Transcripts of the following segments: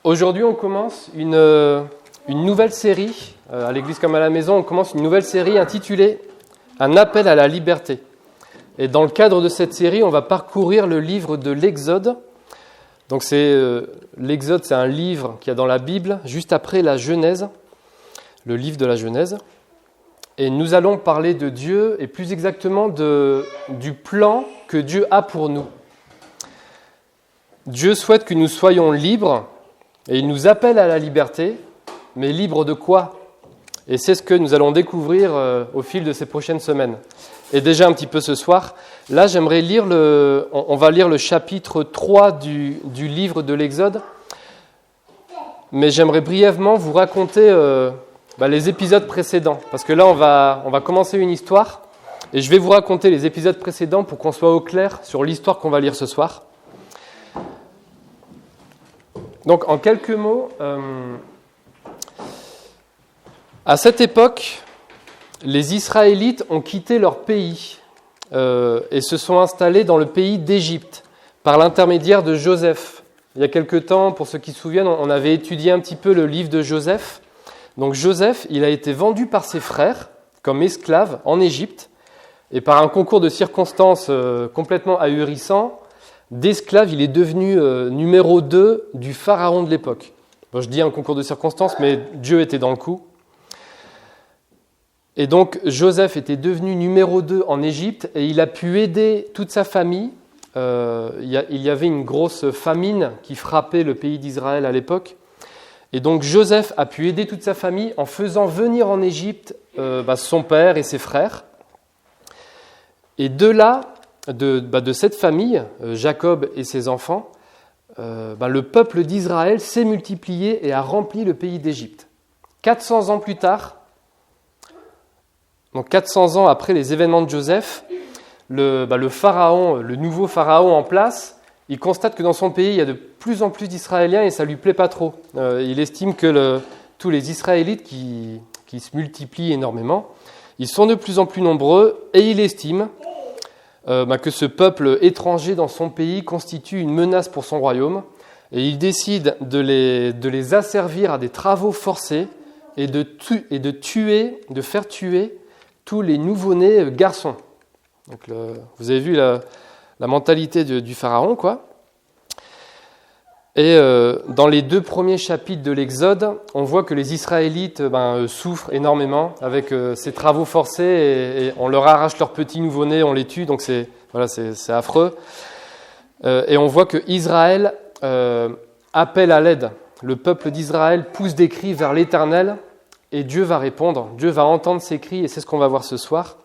Aujourd'hui, on commence une nouvelle série, à l'église comme à la maison, on commence une nouvelle série intitulée « Un appel à la liberté ». Et dans le cadre de cette série, on va parcourir le livre de l'Exode. Donc l'Exode, c'est un livre qu'il y a dans la Bible, juste après la Genèse, le livre de la Genèse. Et nous allons parler de Dieu, et plus exactement du plan que Dieu a pour nous. Dieu souhaite que nous soyons libres, et il nous appelle à la liberté, mais libres de quoi ? Et c'est ce que nous allons découvrir au fil de ces prochaines semaines. Et déjà un petit peu ce soir, là j'aimerais lire on va lire le chapitre 3 du livre de l'Exode, mais j'aimerais brièvement vous raconter les épisodes précédents, parce que là on va commencer une histoire, et je vais vous raconter les épisodes précédents pour qu'on soit au clair sur l'histoire qu'on va lire ce soir. Donc, en quelques mots, à cette époque, les Israélites ont quitté leur pays et se sont installés dans le pays d'Égypte par l'intermédiaire de Joseph. Il y a quelque temps, pour ceux qui se souviennent, on avait étudié un petit peu le livre de Joseph. Donc Joseph, il a été vendu par ses frères comme esclave en Égypte, et par un concours de circonstances complètement ahurissant, d'esclave, il est devenu numéro 2 du pharaon de l'époque. Bon, je dis un concours de circonstances, mais Dieu était dans le coup. Et donc, Joseph était devenu numéro 2 en Égypte, et il a pu aider toute sa famille. Il y avait une grosse famine qui frappait le pays d'Israël à l'époque. Et donc, Joseph a pu aider toute sa famille en faisant venir en Égypte son père et ses frères. Et de là, de cette famille, Jacob et ses enfants, le peuple d'Israël s'est multiplié et a rempli le pays d'Égypte. 400 ans plus tard, donc 400 ans après les événements de Joseph, le pharaon, le nouveau pharaon en place, il constate que dans son pays, il y a de plus en plus d'Israéliens et ça ne lui plaît pas trop. Il estime que tous les Israélites qui se multiplient énormément, ils sont de plus en plus nombreux et il estime que ce peuple étranger dans son pays constitue une menace pour son royaume, et il décide de les asservir à des travaux forcés et de faire tuer tous les nouveau-nés garçons. Donc vous avez vu la mentalité du pharaon, quoi. Et dans les 2 premiers chapitres de l'Exode, on voit que les Israélites souffrent énormément avec ces travaux forcés et on leur arrache leurs petits nouveau-nés, on les tue, donc c'est affreux. Et on voit que Israël appelle à l'aide. Le peuple d'Israël pousse des cris vers l'Éternel et Dieu va répondre. Dieu va entendre ces cris et c'est ce qu'on va voir ce soir.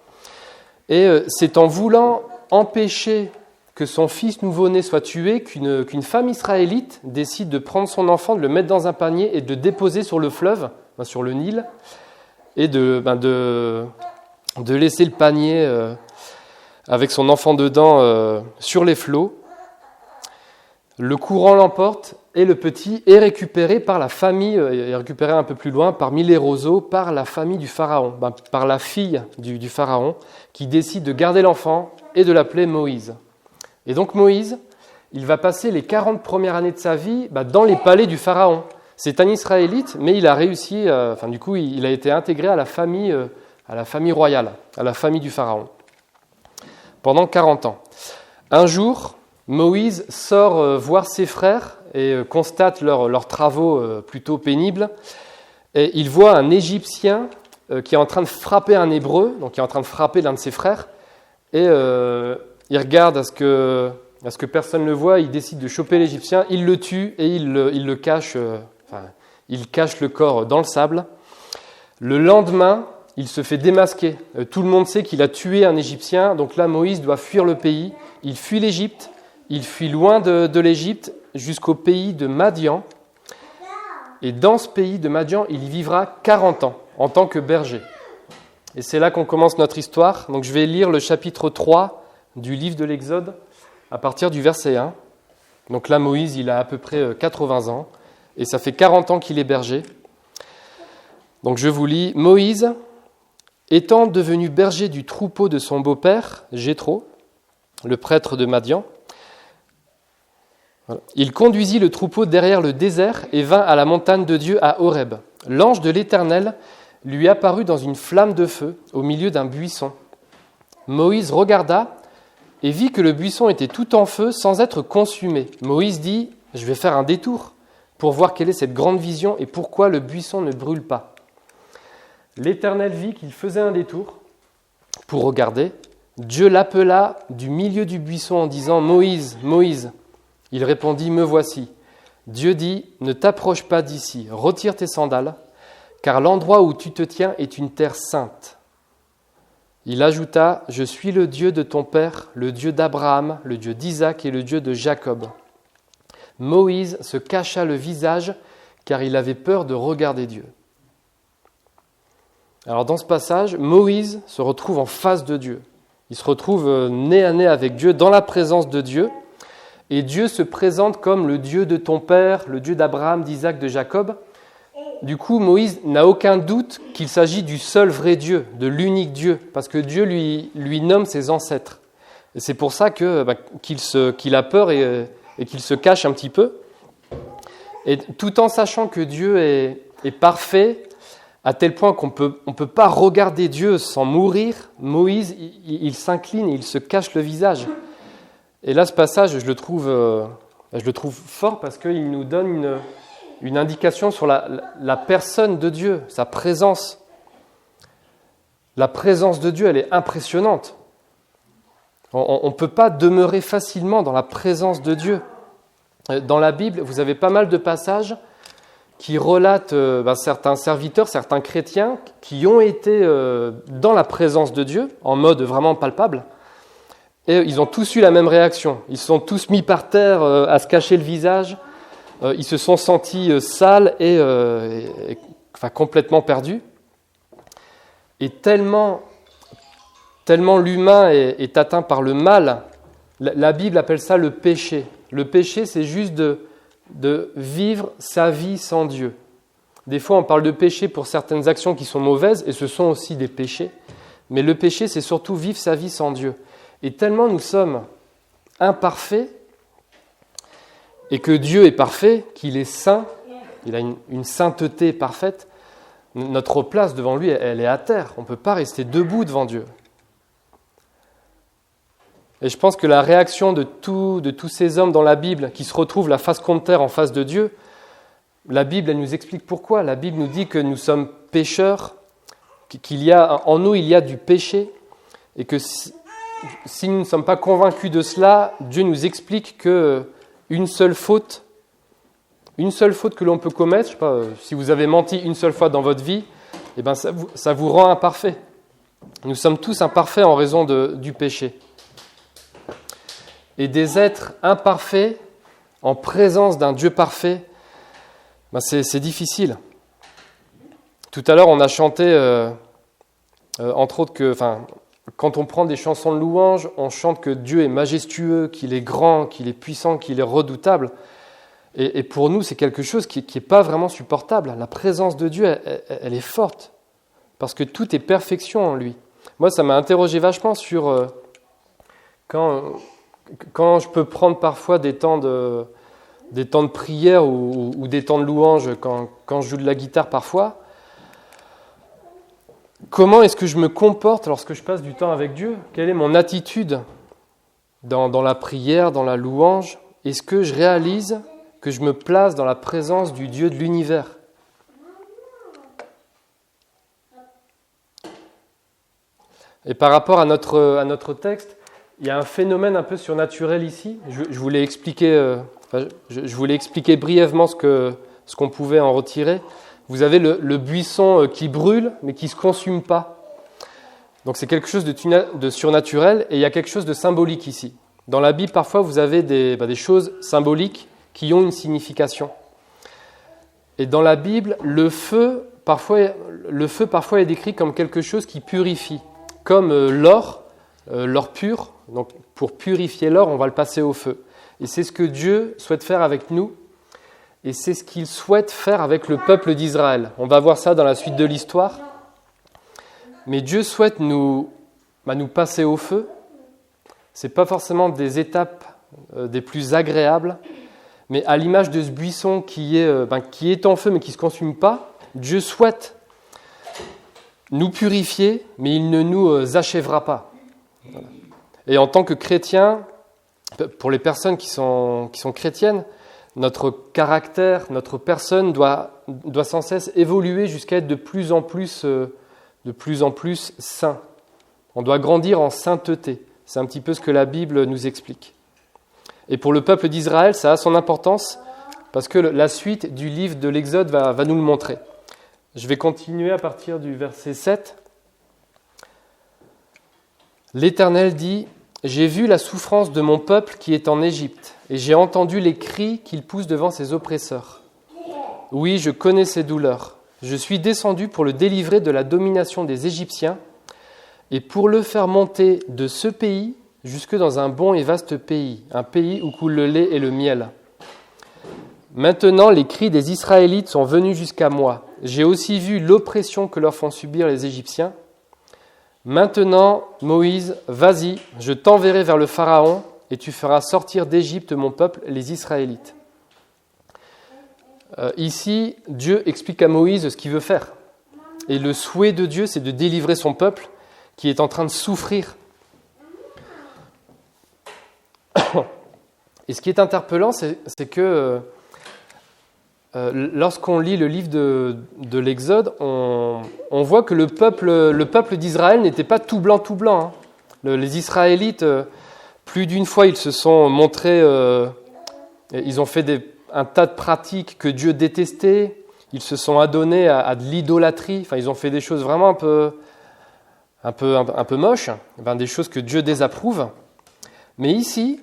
Et c'est en voulant empêcher que son fils nouveau-né soit tué, qu'une femme israélite décide de prendre son enfant, de le mettre dans un panier et de le déposer sur le fleuve, sur le Nil, et de laisser le panier avec son enfant dedans sur les flots. Le courant l'emporte et le petit est récupéré par la famille, est récupéré un peu plus loin, parmi les roseaux, par la famille du pharaon, par la fille du pharaon, qui décide de garder l'enfant et de l'appeler Moïse. Et donc Moïse, il va passer les 40 premières années de sa vie dans les palais du pharaon. C'est un Israélite, mais il a réussi, il a été intégré à la famille royale, à la famille du pharaon, pendant 40 ans. Un jour, Moïse sort voir ses frères et constate leurs travaux plutôt pénibles. Et il voit un Égyptien qui est en train de frapper un Hébreu, donc qui est en train de frapper l'un de ses frères, et il regarde à ce que personne ne le voit, il décide de choper l'Égyptien, il le tue et il le cache, il cache le corps dans le sable. Le lendemain, il se fait démasquer. Tout le monde sait qu'il a tué un Égyptien, donc là Moïse doit fuir le pays. Il fuit l'Égypte, il fuit loin de l'Égypte jusqu'au pays de Madian. Et dans ce pays de Madian, il y vivra 40 ans en tant que berger. Et c'est là qu'on commence notre histoire. Donc je vais lire le chapitre 3 du livre de l'Exode, à partir du verset 1. Donc là, Moïse, il a à peu près 80 ans, et ça fait 40 ans qu'il est berger. Donc je vous lis. Moïse, étant devenu berger du troupeau de son beau-père, Jéthro, le prêtre de Madian, Voilà. Il conduisit le troupeau derrière le désert et vint à la montagne de Dieu à Horeb. L'ange de l'Éternel lui apparut dans une flamme de feu au milieu d'un buisson. Moïse regarda et vit que le buisson était tout en feu sans être consumé. Moïse dit « Je vais faire un détour pour voir quelle est cette grande vision et pourquoi le buisson ne brûle pas. » L'Éternel vit qu'il faisait un détour pour regarder. Dieu l'appela du milieu du buisson en disant « Moïse, Moïse !» Il répondit « Me voici ». Dieu dit « Ne t'approche pas d'ici, retire tes sandales, car l'endroit où tu te tiens est une terre sainte. » Il ajouta « Je suis le Dieu de ton père, le Dieu d'Abraham, le Dieu d'Isaac et le Dieu de Jacob. » Moïse se cacha le visage, car il avait peur de regarder Dieu. Alors dans ce passage, Moïse se retrouve en face de Dieu. Il se retrouve nez à nez avec Dieu, dans la présence de Dieu. Et Dieu se présente comme le Dieu de ton père, le Dieu d'Abraham, d'Isaac, de Jacob. Du coup, Moïse n'a aucun doute qu'il s'agit du seul vrai Dieu, de l'unique Dieu, parce que Dieu lui nomme ses ancêtres. Et c'est pour ça qu'il a peur et qu'il se cache un petit peu. Et tout en sachant que Dieu est parfait, à tel point qu'on peut pas regarder Dieu sans mourir, Moïse, il s'incline et il se cache le visage. Et là, ce passage, je le trouve fort parce qu'il nous donne une indication sur la personne de Dieu, sa présence. La présence de Dieu, elle est impressionnante. On ne peut pas demeurer facilement dans la présence de Dieu. Dans la Bible, vous avez pas mal de passages qui relatent certains serviteurs, certains chrétiens qui ont été dans la présence de Dieu, en mode vraiment palpable. Et ils ont tous eu la même réaction. Ils se sont tous mis par terre à se cacher le visage. Ils se sont sentis sales et complètement perdus. Et tellement l'humain est atteint par le mal, la Bible appelle ça le péché. Le péché, c'est juste de vivre sa vie sans Dieu. Des fois, on parle de péché pour certaines actions qui sont mauvaises, et ce sont aussi des péchés. Mais le péché, c'est surtout vivre sa vie sans Dieu. Et tellement nous sommes imparfaits, et que Dieu est parfait, qu'il est saint, il a une sainteté parfaite, notre place devant lui, elle est à terre. On ne peut pas rester debout devant Dieu. Et je pense que la réaction de tous ces hommes dans la Bible qui se retrouvent la face contre terre en face de Dieu, la Bible, elle nous explique pourquoi. La Bible nous dit que nous sommes pécheurs, en nous il y a du péché, et que si nous ne sommes pas convaincus de cela, Dieu nous explique qu'une seule faute que l'on peut commettre, je sais pas, si vous avez menti une seule fois dans votre vie, eh ben ça vous rend imparfait. Nous sommes tous imparfaits en raison du péché. Et des êtres imparfaits en présence d'un Dieu parfait, c'est difficile. Tout à l'heure, on a chanté, entre autres, quand on prend des chansons de louange, on chante que Dieu est majestueux, qu'il est grand, qu'il est puissant, qu'il est redoutable. Et pour nous, c'est quelque chose qui n'est pas vraiment supportable. La présence de Dieu, elle est forte, parce que tout est perfection en lui. Moi, ça m'a interrogé vachement sur quand je peux prendre parfois des temps de prière ou des temps de louange quand je joue de la guitare parfois. Comment est-ce que je me comporte lorsque je passe du temps avec Dieu ? Quelle est mon attitude dans la prière, dans la louange ? Est-ce que je réalise que je me place dans la présence du Dieu de l'univers ? Et par rapport à notre texte, il y a un phénomène un peu surnaturel ici. Je voulais expliquer brièvement ce qu'on pouvait en retirer. Vous avez le buisson qui brûle, mais qui ne se consume pas. Donc c'est quelque chose de surnaturel, et il y a quelque chose de symbolique ici. Dans la Bible, parfois, vous avez des choses symboliques qui ont une signification. Et dans la Bible, le feu parfois est décrit comme quelque chose qui purifie, comme l'or pur. Donc pour purifier l'or, on va le passer au feu. Et c'est ce que Dieu souhaite faire avec nous. Et c'est ce qu'il souhaite faire avec le peuple d'Israël. On va voir ça dans la suite de l'histoire. Mais Dieu souhaite nous passer au feu. Ce n'est pas forcément des étapes des plus agréables, Mais à l'image de ce buisson qui est en feu mais qui ne se consume pas, Dieu souhaite nous purifier, mais il ne nous achèvera pas. Voilà. Et en tant que chrétiens, pour les personnes qui sont chrétiennes, notre caractère, notre personne doit sans cesse évoluer jusqu'à être de plus en plus saint. On doit grandir en sainteté. C'est un petit peu ce que la Bible nous explique. Et pour le peuple d'Israël, ça a son importance parce que la suite du livre de l'Exode va nous le montrer. Je vais continuer à partir du verset 7. L'Éternel dit « J'ai vu la souffrance de mon peuple qui est en Égypte, et j'ai entendu les cris qu'il pousse devant ses oppresseurs. Oui, je connais ses douleurs. Je suis descendu pour le délivrer de la domination des Égyptiens et pour le faire monter de ce pays jusque dans un bon et vaste pays, un pays où coule le lait et le miel. Maintenant, les cris des Israélites sont venus jusqu'à moi. J'ai aussi vu l'oppression que leur font subir les Égyptiens. Maintenant, Moïse, vas-y, je t'enverrai vers le Pharaon et tu feras sortir d'Égypte mon peuple, les Israélites. » Ici, Dieu explique à Moïse ce qu'il veut faire. Et le souhait de Dieu, c'est de délivrer son peuple qui est en train de souffrir. Et ce qui est interpellant, c'est que lorsqu'on lit le livre de l'Exode, on voit que le peuple d'Israël n'était pas tout blanc, hein. Les Israélites, plus d'une fois, ils se sont montrés, ils ont fait un tas de pratiques que Dieu détestait, ils se sont adonnés à de l'idolâtrie, enfin, ils ont fait des choses vraiment un peu moches, des choses que Dieu désapprouve. Mais ici,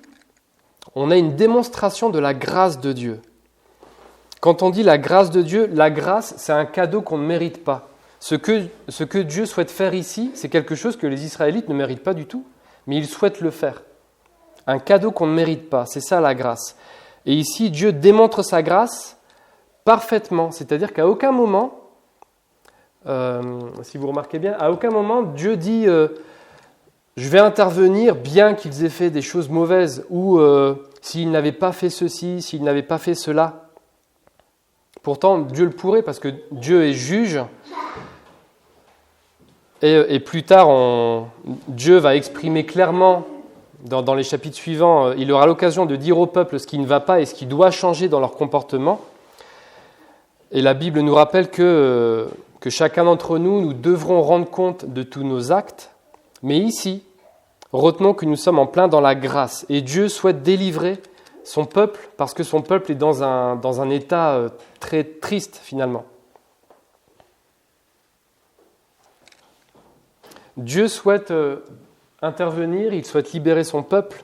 on a une démonstration de la grâce de Dieu. Quand on dit la grâce de Dieu, la grâce, c'est un cadeau qu'on ne mérite pas. Ce que Dieu souhaite faire ici, c'est quelque chose que les Israélites ne méritent pas du tout, mais ils souhaitent le faire. Un cadeau qu'on ne mérite pas, c'est ça la grâce. Et ici, Dieu démontre sa grâce parfaitement, c'est-à-dire qu'à aucun moment, si vous remarquez bien, à aucun moment Dieu dit je vais intervenir bien qu'ils aient fait des choses mauvaises ou s'ils n'avaient pas fait ceci, s'ils n'avaient pas fait cela. Pourtant, Dieu le pourrait parce que Dieu est juge. Et plus tard, Dieu va exprimer clairement, dans les chapitres suivants, il aura l'occasion de dire au peuple ce qui ne va pas et ce qui doit changer dans leur comportement. Et la Bible nous rappelle que chacun d'entre nous devrons rendre compte de tous nos actes. Mais ici, retenons que nous sommes en plein dans la grâce. Et Dieu souhaite délivrer son peuple parce que son peuple est dans un état très triste finalement. Dieu souhaite intervenir, il souhaite libérer son peuple.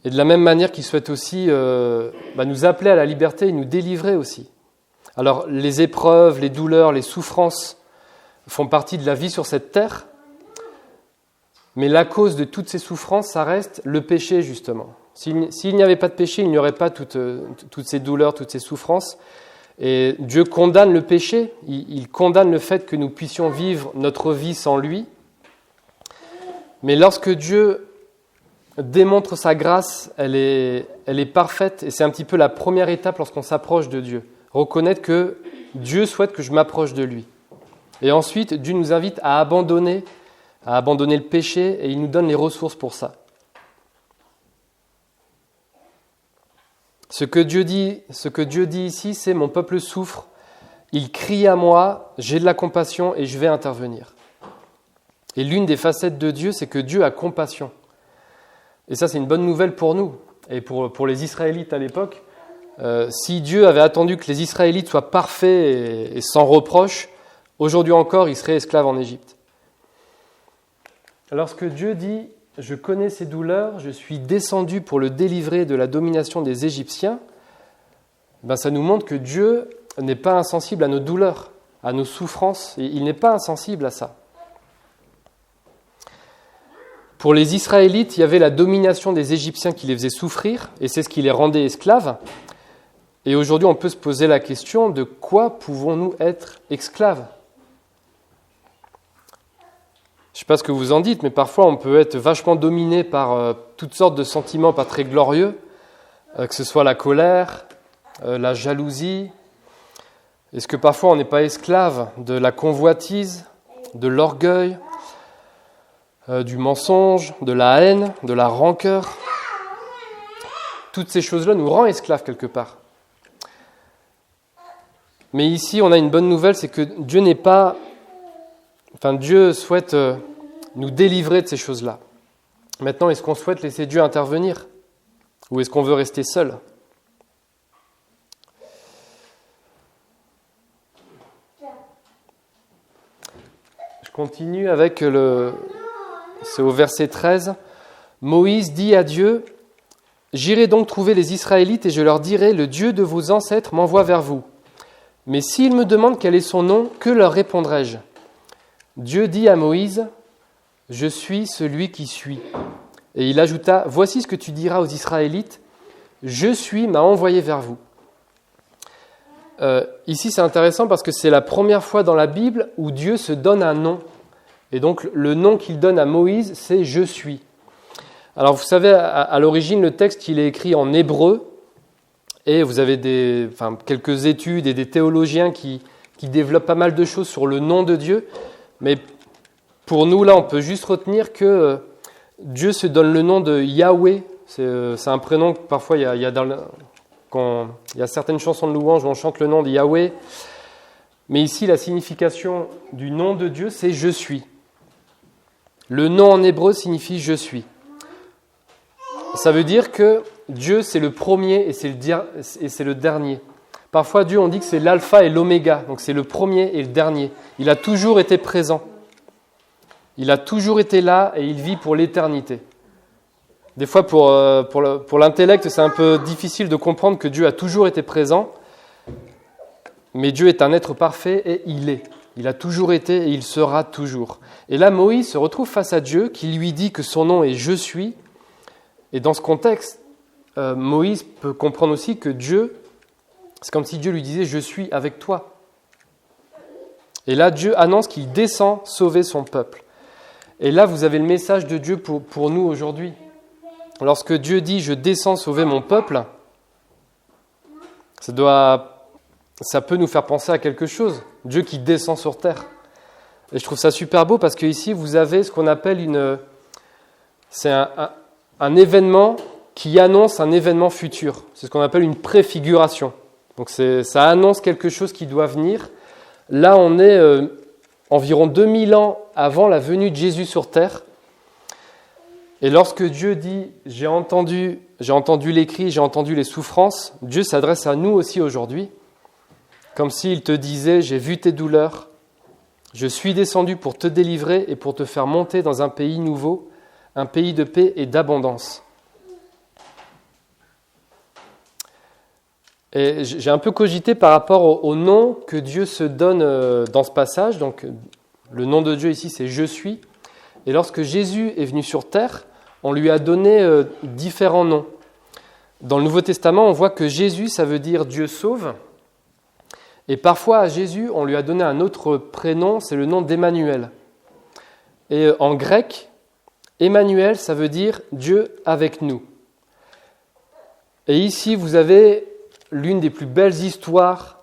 Et de la même manière qu'il souhaite aussi nous appeler à la liberté et nous délivrer aussi. Alors les épreuves, les douleurs, les souffrances font partie de la vie sur cette terre. Mais la cause de toutes ces souffrances, ça reste le péché justement. S'il n'y avait pas de péché, il n'y aurait pas toutes ces douleurs, toutes ces souffrances. Et Dieu condamne le péché, il condamne le fait que nous puissions vivre notre vie sans lui. Mais lorsque Dieu démontre sa grâce, elle est parfaite et c'est un petit peu la première étape lorsqu'on s'approche de Dieu. Reconnaître que Dieu souhaite que je m'approche de lui. Et ensuite, Dieu nous invite à abandonner le péché et il nous donne les ressources pour ça. Ce que Dieu dit ici, c'est « Mon peuple souffre, il crie à moi, j'ai de la compassion et je vais intervenir. » Et l'une des facettes de Dieu, c'est que Dieu a compassion. Et ça, c'est une bonne nouvelle pour nous et pour les Israélites à l'époque. Si Dieu avait attendu que les Israélites soient parfaits et sans reproche, aujourd'hui encore, ils seraient esclaves en Égypte. Lorsque Dieu dit « Je connais ses douleurs, je suis descendu pour le délivrer de la domination des Égyptiens », ça nous montre que Dieu n'est pas insensible à nos douleurs, à nos souffrances, et il n'est pas insensible à ça. Pour les Israélites, il y avait la domination des Égyptiens qui les faisait souffrir, et c'est ce qui les rendait esclaves. Et aujourd'hui, on peut se poser la question de quoi pouvons-nous être esclaves ? Je ne sais pas ce que vous en dites, mais parfois on peut être vachement dominé par toutes sortes de sentiments pas très glorieux. que ce soit la colère, la jalousie. Est-ce que parfois on n'est pas esclave de la convoitise, de l'orgueil, du mensonge, de la haine, de la rancœur? Toutes ces choses-là nous rendent esclaves quelque part. Mais ici, on a une bonne nouvelle, c'est que Dieu souhaite nous délivrer de ces choses-là. Maintenant, est-ce qu'on souhaite laisser Dieu intervenir? Ou est-ce qu'on veut rester seul? Je continue avec c'est au verset 13. Moïse dit à Dieu: « J'irai donc trouver les Israélites et je leur dirai: le Dieu de vos ancêtres m'envoie vers vous. Mais s'ils me demandent quel est son nom, que leur répondrai-je » Dieu dit à Moïse: « Je suis celui qui suis. » Et il ajouta: « Voici ce que tu diras aux Israélites: je suis m'a envoyé vers vous. » Ici, c'est intéressant parce que c'est la première fois dans la Bible où Dieu se donne un nom. Et donc, le nom qu'il donne à Moïse, c'est « Je suis ». Alors, vous savez, à l'origine, le texte, il est écrit en hébreu. Et vous avez quelques études et des théologiens qui développent pas mal de choses sur le nom de Dieu. Mais pour nous, là, on peut juste retenir que Dieu se donne le nom de Yahweh. C'est un prénom que parfois il y a certaines chansons de louange où on chante le nom de Yahweh. Mais ici, la signification du nom de Dieu, c'est « je suis ». Le nom en hébreu signifie « je suis ». Ça veut dire que Dieu, c'est le premier et c'est le dernier. Parfois, Dieu, on dit que c'est l'alpha et l'oméga, donc c'est le premier et le dernier. Il a toujours été présent. Il a toujours été là et il vit pour l'éternité. Des fois, pour l'intellect, c'est un peu difficile de comprendre que Dieu a toujours été présent, mais Dieu est un être parfait et il est. Il a toujours été et il sera toujours. Et là, Moïse se retrouve face à Dieu qui lui dit que son nom est « Je suis ». Et dans ce contexte, Moïse peut comprendre aussi que Dieu, c'est comme si Dieu lui disait « Je suis avec toi ». Et là, Dieu annonce qu'il descend sauver son peuple. Et là, vous avez le message de Dieu pour nous aujourd'hui. Lorsque Dieu dit « Je descends sauver mon peuple », ça peut nous faire penser à quelque chose. Dieu qui descend sur terre. Et je trouve ça super beau parce qu'ici, vous avez ce qu'on appelle c'est un événement qui annonce un événement futur. C'est ce qu'on appelle une préfiguration. Donc ça annonce quelque chose qui doit venir. Là, on est environ 2000 ans avant la venue de Jésus sur terre. Et lorsque Dieu dit « J'ai entendu les cris, j'ai entendu les souffrances », Dieu s'adresse à nous aussi aujourd'hui, comme s'il te disait « J'ai vu tes douleurs, je suis descendu pour te délivrer et pour te faire monter dans un pays nouveau, un pays de paix et d'abondance. » Et j'ai un peu cogité par rapport au nom que Dieu se donne dans ce passage. Donc, le nom de Dieu ici, c'est « Je suis ». Et lorsque Jésus est venu sur terre, on lui a donné différents noms. Dans le Nouveau Testament, on voit que Jésus, ça veut dire « Dieu sauve ». Et parfois, à Jésus, on lui a donné un autre prénom, c'est le nom d'Emmanuel. Et en grec, Emmanuel, ça veut dire « Dieu avec nous ». Et ici, vous avez l'une des plus belles histoires,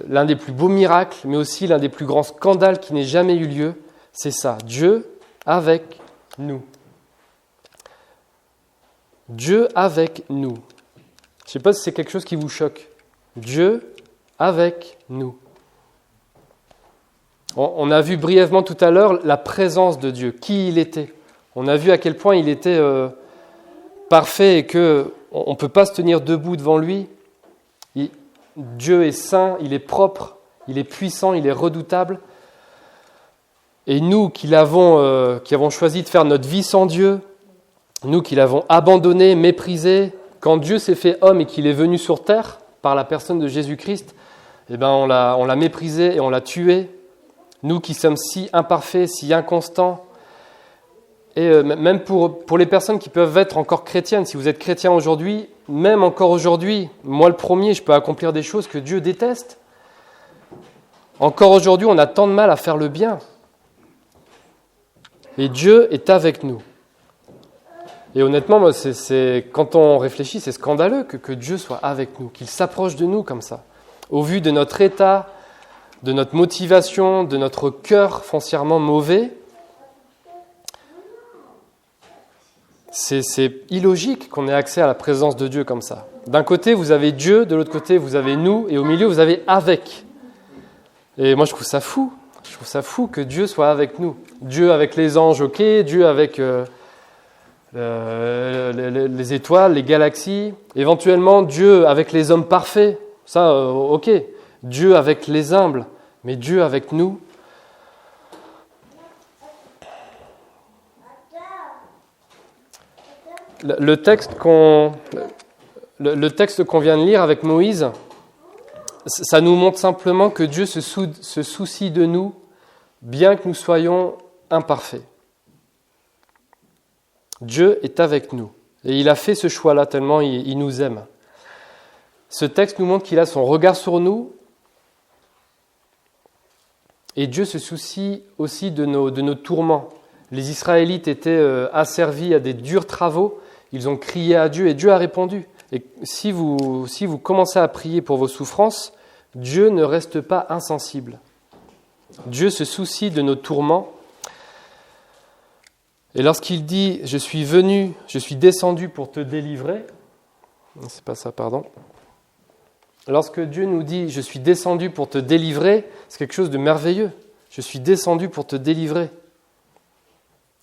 l'un des plus beaux miracles, mais aussi l'un des plus grands scandales qui n'ait jamais eu lieu. C'est ça, Dieu avec nous. Dieu avec nous. Je ne sais pas si c'est quelque chose qui vous choque. Dieu avec nous. On a vu brièvement tout à l'heure la présence de Dieu, qui il était. On a vu à quel point il était parfait et qu'on ne peut pas se tenir debout devant lui. Dieu est saint, il est propre, il est puissant, il est redoutable. Et nous qui avons choisi de faire notre vie sans Dieu, nous qui l'avons abandonné, méprisé, quand Dieu s'est fait homme et qu'il est venu sur terre par la personne de Jésus-Christ, eh ben on l'a méprisé et on l'a tué. Nous qui sommes si imparfaits, si inconstants. Et même pour les personnes qui peuvent être encore chrétiennes, si vous êtes chrétien aujourd'hui, même encore aujourd'hui, moi le premier, je peux accomplir des choses que Dieu déteste. Encore aujourd'hui, on a tant de mal à faire le bien. Et Dieu est avec nous. Et honnêtement, moi, quand on réfléchit, c'est scandaleux que Dieu soit avec nous, qu'il s'approche de nous comme ça. Au vu de notre état, de notre motivation, de notre cœur foncièrement mauvais, c'est illogique qu'on ait accès à la présence de Dieu comme ça. D'un côté, vous avez Dieu, de l'autre côté, vous avez nous, et au milieu, vous avez avec. Et moi, je trouve ça fou. Je trouve ça fou que Dieu soit avec nous. Dieu avec les anges, ok. Dieu avec les étoiles, les galaxies. Éventuellement, Dieu avec les hommes parfaits. Ça, ok. Dieu avec les humbles. Mais Dieu avec nous. Le texte qu'on vient de lire avec Moïse, ça nous montre simplement que Dieu se soucie de nous, bien que nous soyons imparfaits. Dieu est avec nous. Et il a fait ce choix-là tellement il nous aime. Ce texte nous montre qu'il a son regard sur nous. Et Dieu se soucie aussi de nos tourments. Les Israélites étaient asservis à des durs travaux. Ils ont crié à Dieu et Dieu a répondu. Et si vous commencez à prier pour vos souffrances, Dieu ne reste pas insensible. Dieu se soucie de nos tourments. Et lorsqu'il dit « Je suis descendu pour te délivrer », c'est pas ça, pardon. Lorsque Dieu nous dit « Je suis descendu pour te délivrer », c'est quelque chose de merveilleux. Je suis descendu pour te délivrer.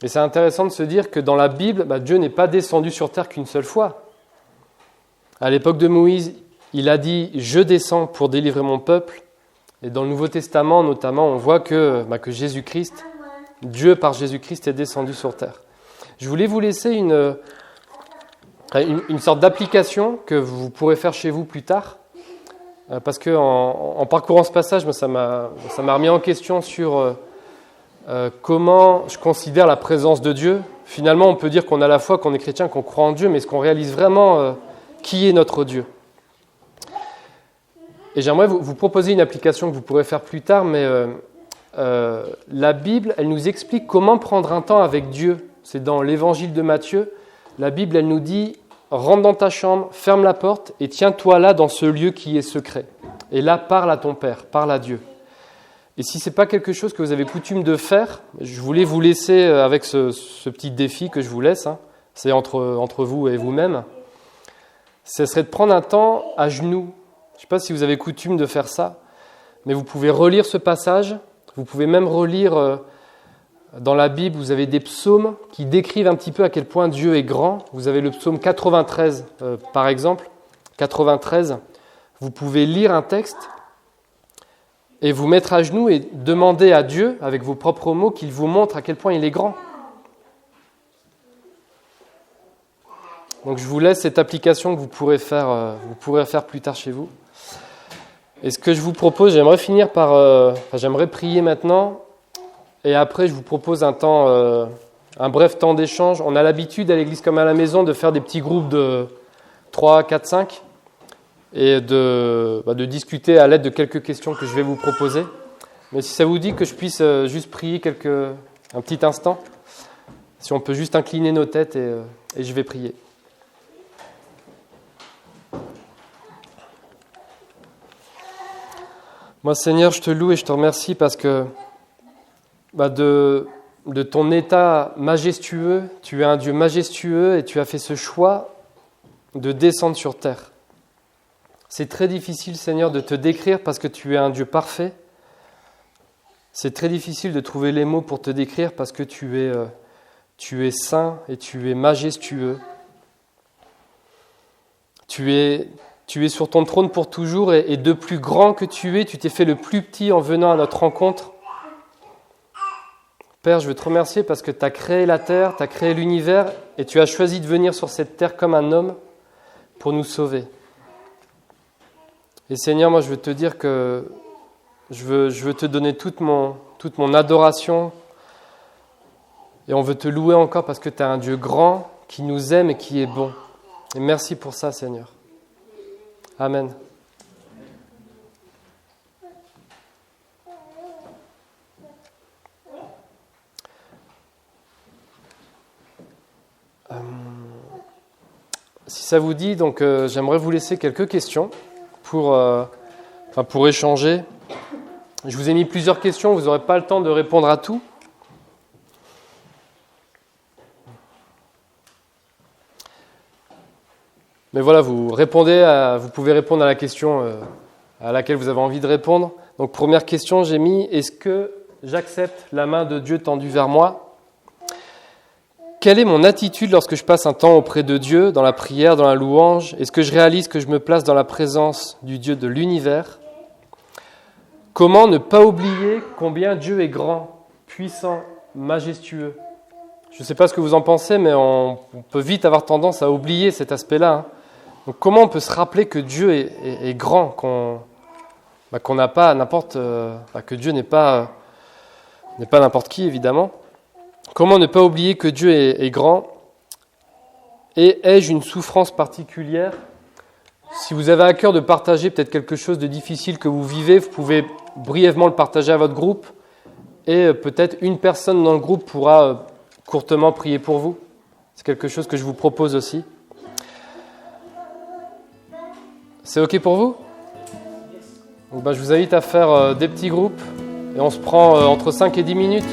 Et c'est intéressant de se dire que dans la Bible, Dieu n'est pas descendu sur terre qu'une seule fois. À l'époque de Moïse, il a dit « Je descends pour délivrer mon peuple ». Et dans le Nouveau Testament, notamment, on voit que Jésus-Christ, Dieu par Jésus-Christ est descendu sur terre. Je voulais vous laisser une sorte d'application que vous pourrez faire chez vous plus tard. Parce qu'en parcourant ce passage, ça m'a remis en question sur comment je considère la présence de Dieu. Finalement, on peut dire qu'on a la foi, qu'on est chrétien, qu'on croit en Dieu, mais est-ce qu'on réalise vraiment qui est notre Dieu ? Et j'aimerais vous proposer une application que vous pourrez faire plus tard, mais la Bible, elle nous explique comment prendre un temps avec Dieu. C'est dans l'évangile de Matthieu. La Bible, elle nous dit « Rentre dans ta chambre, ferme la porte et tiens-toi là dans ce lieu qui est secret. Et là, parle à ton Père, parle à Dieu. » Et si ce n'est pas quelque chose que vous avez coutume de faire, je voulais vous laisser avec ce petit défi que je vous laisse. C'est entre vous et vous-même. Ce serait de prendre un temps à genoux. Je ne sais pas si vous avez coutume de faire ça, mais vous pouvez relire ce passage. Vous pouvez même relire dans la Bible, vous avez des psaumes qui décrivent un petit peu à quel point Dieu est grand. Vous avez le psaume 93, par exemple. 93, vous pouvez lire un texte et vous mettre à genoux et demander à Dieu, avec vos propres mots, qu'il vous montre à quel point il est grand. Donc je vous laisse cette application que vous pourrez faire plus tard chez vous. Et ce que je vous propose, j'aimerais finir j'aimerais prier maintenant. Et après, je vous propose un bref temps d'échange. On a l'habitude à l'église comme à la maison de faire des petits groupes de 3, 4, 5 et de discuter à l'aide de quelques questions que je vais vous proposer. Mais si ça vous dit que je puisse juste prier un petit instant, si on peut juste incliner nos têtes et je vais prier. Moi, Seigneur, je te loue et je te remercie parce que de ton état majestueux, tu es un Dieu majestueux et tu as fait ce choix de descendre sur terre. C'est très difficile, Seigneur, de te décrire parce que tu es un Dieu parfait. C'est très difficile de trouver les mots pour te décrire parce que tu es saint et tu es majestueux. Tu es sur ton trône pour toujours et de plus grand que tu t'es fait le plus petit en venant à notre rencontre. Père, je veux te remercier parce que tu as créé la terre, tu as créé l'univers et tu as choisi de venir sur cette terre comme un homme pour nous sauver. Et Seigneur, moi je veux te dire que je veux te donner toute mon adoration et on veut te louer encore parce que tu es un Dieu grand qui nous aime et qui est bon. Et merci pour ça, Seigneur. Amen. ça vous dit, donc j'aimerais vous laisser quelques questions pour échanger. Je vous ai mis plusieurs questions, vous n'aurez pas le temps de répondre à tout. Mais voilà, vous pouvez répondre à la question à laquelle vous avez envie de répondre. Donc première question, j'ai mis, est-ce que j'accepte la main de Dieu tendue vers moi ? Quelle est mon attitude lorsque je passe un temps auprès de Dieu, dans la prière, dans la louange ? Est-ce que je réalise que je me place dans la présence du Dieu de l'univers ? Comment ne pas oublier combien Dieu est grand, puissant, majestueux ? Je ne sais pas ce que vous en pensez, mais on peut vite avoir tendance à oublier cet aspect-là, hein. Donc comment on peut se rappeler que Dieu est grand, qu'on n'a pas n'importe, que Dieu n'est pas n'importe qui évidemment. Comment ne pas oublier que Dieu est grand ? Et ai-je une souffrance particulière ? Si vous avez à cœur de partager peut-être quelque chose de difficile que vous vivez, vous pouvez brièvement le partager à votre groupe et peut-être une personne dans le groupe pourra courtement prier pour vous. C'est quelque chose que je vous propose aussi. C'est OK pour vous ? Donc, je vous invite à faire des petits groupes et on se prend entre 5 et 10 minutes.